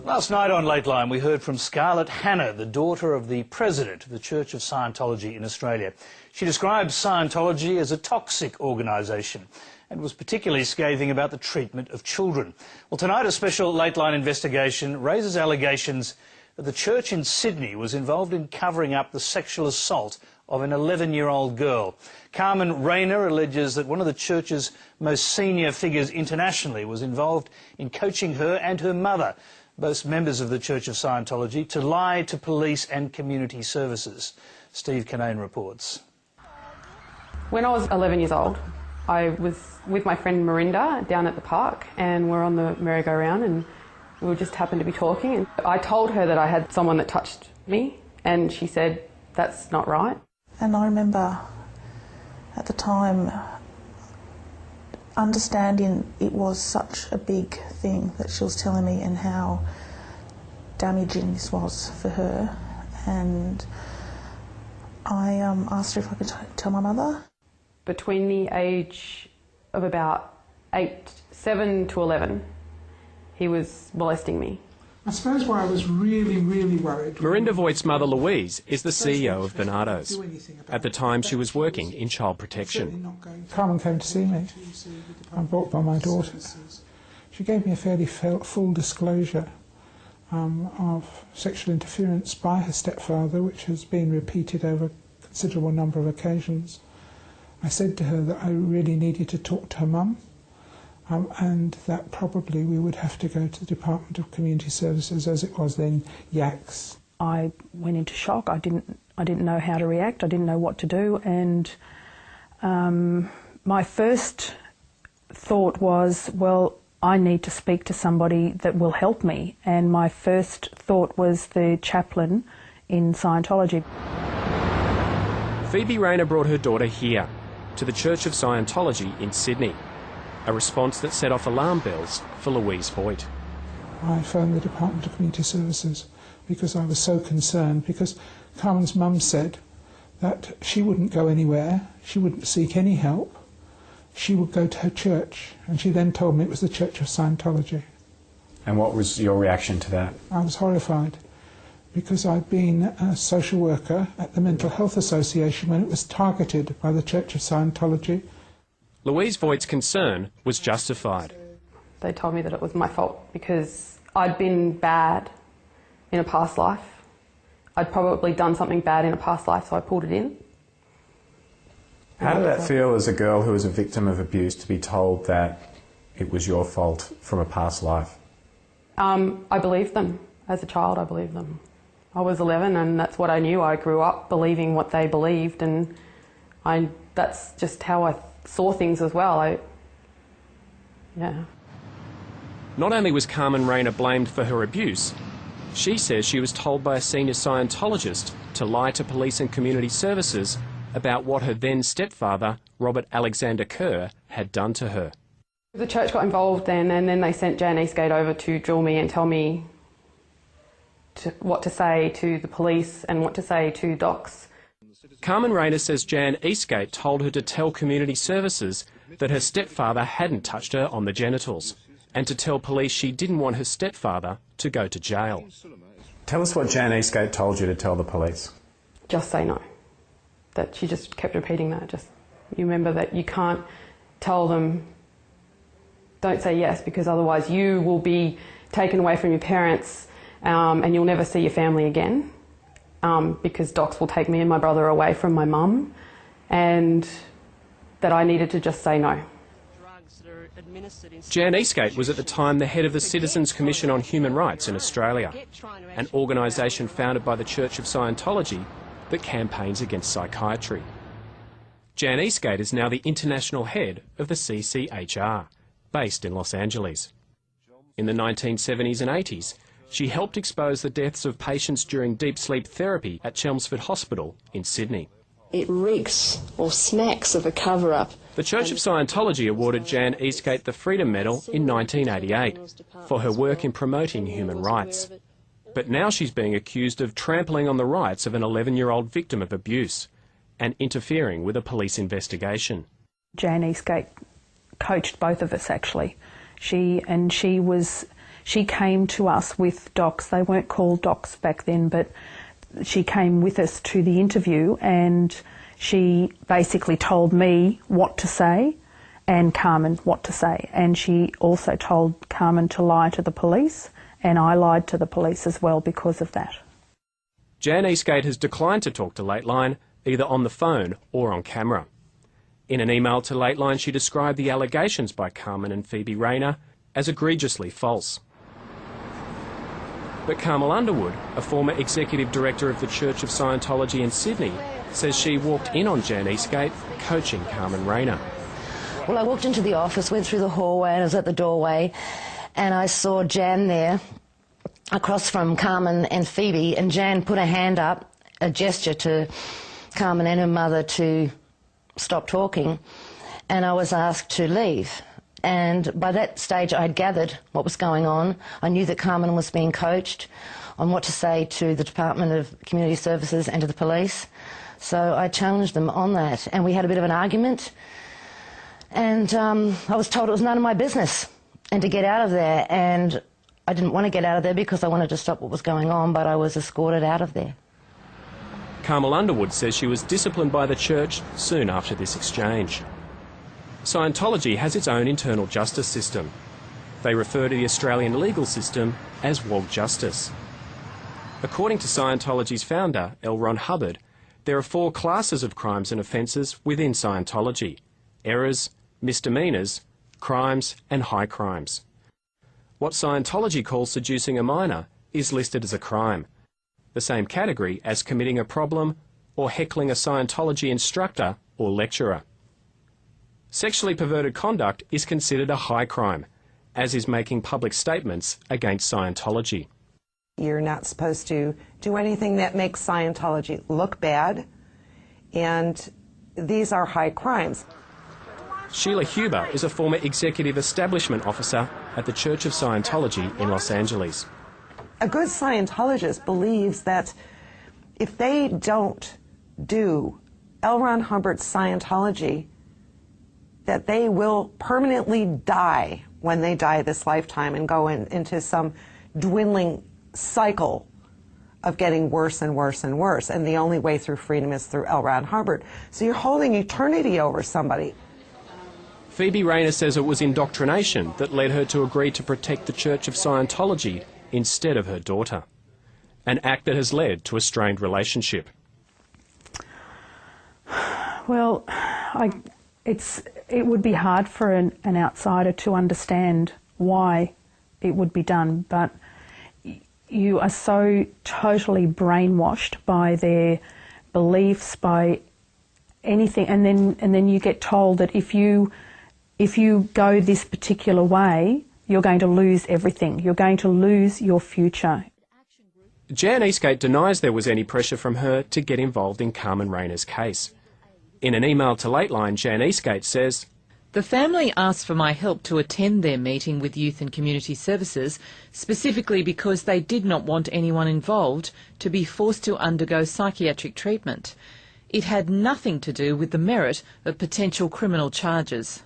Last night on Late Line we heard from Scarlett Hannah, the daughter of the president of the Church of Scientology in Australia. She describes Scientology as a toxic organisation and was particularly scathing about the treatment of children. Well, tonight a special Late Line investigation raises allegations that the church in Sydney was involved in covering up the sexual assault of an 11-year-old girl. Carmen Rayner alleges that one of the church's most senior figures internationally was involved in coaching her and her mother, both members of the Church of Scientology, to lie to police and community services. Steve Kinane reports. When I was 11 years old, I was with my friend Marinda down at the park, and we're on the merry-go-round and we just happened to be talking. And I told her that I had someone that touched me, and she said, "That's not right." And I remember at the time understanding it was such a big thing that she was telling me and how damaging this was for her. And I asked her if I could tell my mother. Between the age of about 7 to 11, he was molesting me. I suppose why I was really worried... Marinda Voigt's mother, Louise, is the CEO of Bernardo's. At the time, she was working in child protection. Carmen came to see me. I'm brought by my daughter. She gave me a fairly full disclosure of sexual interference by her stepfather, which has been repeated over a considerable number of occasions. I said to her that I really needed to talk to her mum. And that probably we would have to go to the Department of Community Services, as it was then, YACS. I went into shock. I didn't know how to react. I didn't know what to do. And my first thought was, well, I need to speak to somebody that will help me. And my first thought was the chaplain in Scientology. Phoebe Rayner brought her daughter here, to the Church of Scientology in Sydney. A response that set off alarm bells for Louise Voigt. I phoned the Department of Community Services because I was so concerned, because Carmen's mum said that she wouldn't go anywhere, she wouldn't seek any help, she would go to her church, and she then told me it was the Church of Scientology. And what was your reaction to that? I was horrified, because I'd been a social worker at the Mental Health Association when it was targeted by the Church of Scientology. Louise Voigt's concern was justified. They told me that it was my fault because I'd been bad in a past life. I'd probably done something bad in a past life, so I pulled it in. How did that feel as a girl who was a victim of abuse to be told that it was your fault from a past life? I believed them. As a child, I believed them. I was 11 and that's what I knew. I grew up believing what they believed, and that's just how I saw things as well. Yeah. Not only was Carmen Rayner blamed for her abuse, she says she was told by a senior Scientologist to lie to police and community services about what her then stepfather, Robert Alexander Kerr, had done to her. The church got involved then, and then they sent Jan Eastgate over to drill me and tell me what to say to the police and what to say to docs. Carmen Rayner says Jan Eastgate told her to tell community services that her stepfather hadn't touched her on the genitals, and to tell police she didn't want her stepfather to go to jail. Tell us what Jan Eastgate told you to tell the police. Just say no. That she just kept repeating that. Just, you remember that you can't tell them, don't say yes, because otherwise you will be taken away from your parents and you'll never see your family again. Because docs will take me and my brother away from my mum, and that I needed to just say no. Jan Eastgate was at the time the head of the Citizens Commission on Human Rights in Australia, an organisation founded by the Church of Scientology that campaigns against psychiatry. Jan Eastgate is now the international head of the CCHR, based in Los Angeles. In the 1970s and 80s, she helped expose the deaths of patients during deep sleep therapy at Chelmsford Hospital in Sydney. It reeks or smacks of a cover-up. The Church of Scientology awarded Jan Eastgate the Freedom Medal in 1988 for her work in promoting human rights. But now she's being accused of trampling on the rights of an 11-year-old victim of abuse and interfering with a police investigation. Jan Eastgate coached both of us, actually. She was she came to us with docs. They weren't called docs back then, but she came with us to the interview, and she basically told me what to say and Carmen what to say. And she also told Carmen to lie to the police, and I lied to the police as well because of that. Jan Eastgate has declined to talk to Lateline, either on the phone or on camera. In an email to Lateline, she described the allegations by Carmen and Phoebe Rayner as egregiously false. But Carmel Underwood, a former executive director of the Church of Scientology in Sydney, says she walked in on Jan Eastgate coaching Carmen Rayner. Well, I walked into the office, went through the hallway, and I was at the doorway, and I saw Jan there across from Carmen and Phoebe, and Jan put her hand up, a gesture to Carmen and her mother to stop talking, and I was asked to leave. And by that stage I had gathered what was going on. I knew that Carmen was being coached on what to say to the Department of Community Services and to the police. So I challenged them on that, and we had a bit of an argument, and I was told it was none of my business and to get out of there, and I didn't want to get out of there because I wanted to stop what was going on, but I was escorted out of there. Carmel Underwood says she was disciplined by the church soon after this exchange. Scientology has its own internal justice system. They refer to the Australian legal system as woke justice. According to Scientology's founder, L. Ron Hubbard, there are 4 classes of crimes and offences within Scientology: errors, misdemeanours, crimes and high crimes. What Scientology calls seducing a minor is listed as a crime, the same category as committing a problem or heckling a Scientology instructor or lecturer. Sexually perverted conduct is considered a high crime, as is making public statements against Scientology. You're not supposed to do anything that makes Scientology look bad, and these are high crimes. Sheila Huber is a former executive establishment officer at the Church of Scientology in Los Angeles. A good Scientologist believes that if they don't do L. Ron Hubbard's Scientology, that they will permanently die when they die this lifetime and go into some dwindling cycle of getting worse and worse and worse. And the only way through freedom is through L. Ron Hubbard. So you're holding eternity over somebody. Phoebe Rayner says it was indoctrination that led her to agree to protect the Church of Scientology instead of her daughter, an act that has led to a strained relationship. Well, it would be hard for an outsider to understand why it would be done, but you are so totally brainwashed by their beliefs, by anything, and then you get told that if you go this particular way, you're going to lose everything. You're going to lose your future. Jan Eastgate denies there was any pressure from her to get involved in Carmen Rayner's case. In an email to Lateline, Jan Eastgate says, "The family asked for my help to attend their meeting with Youth and Community Services, specifically because they did not want anyone involved to be forced to undergo psychiatric treatment. It had nothing to do with the merit of potential criminal charges."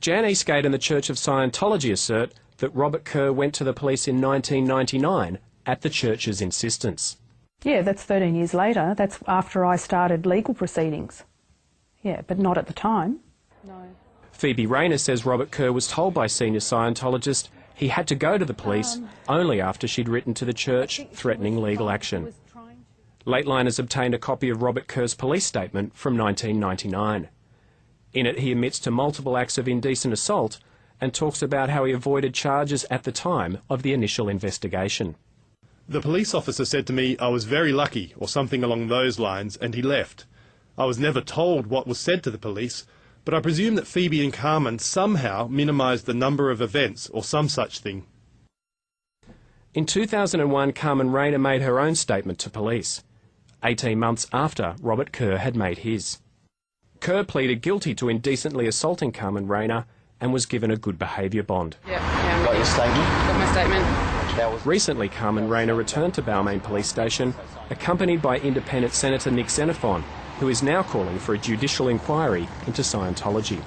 Jan Eastgate and the Church of Scientology assert that Robert Kerr went to the police in 1999 at the church's insistence. Yeah, that's 13 years later. That's after I started legal proceedings. Yeah, but not at the time. No. Phoebe Rayner says Robert Kerr was told by senior Scientologist he had to go to the police only after she'd written to the church threatening legal action. Lateline has obtained a copy of Robert Kerr's police statement from 1999. In it, he admits to multiple acts of indecent assault and talks about how he avoided charges at the time of the initial investigation. "The police officer said to me I was very lucky, or something along those lines, and he left. I was never told what was said to the police, but I presume that Phoebe and Carmen somehow minimised the number of events or some such thing." In 2001, Carmen Rayner made her own statement to police, 18 months after Robert Kerr had made his. Kerr pleaded guilty to indecently assaulting Carmen Rayner and was given a good behaviour bond. Yeah, Got your statement? got my statement. Recently, Carmen Rayner returned to Balmain Police Station, accompanied by Independent Senator Nick Xenophon, who is now calling for a judicial inquiry into Scientology.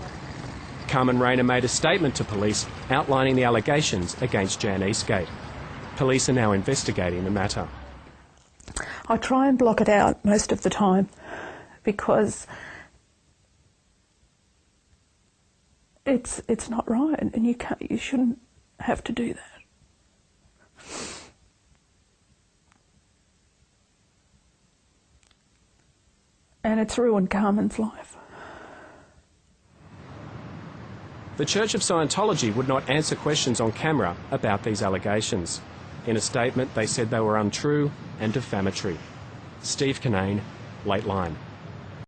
Carmen Rayner made a statement to police outlining the allegations against Jan Eastgate. Police are now investigating the matter. I try and block it out most of the time because it's not right, and you shouldn't have to do that. And it's ruined Carmen's life. The Church of Scientology would not answer questions on camera about these allegations. In a statement, they said they were untrue and defamatory. Steve Kinane, Late Line.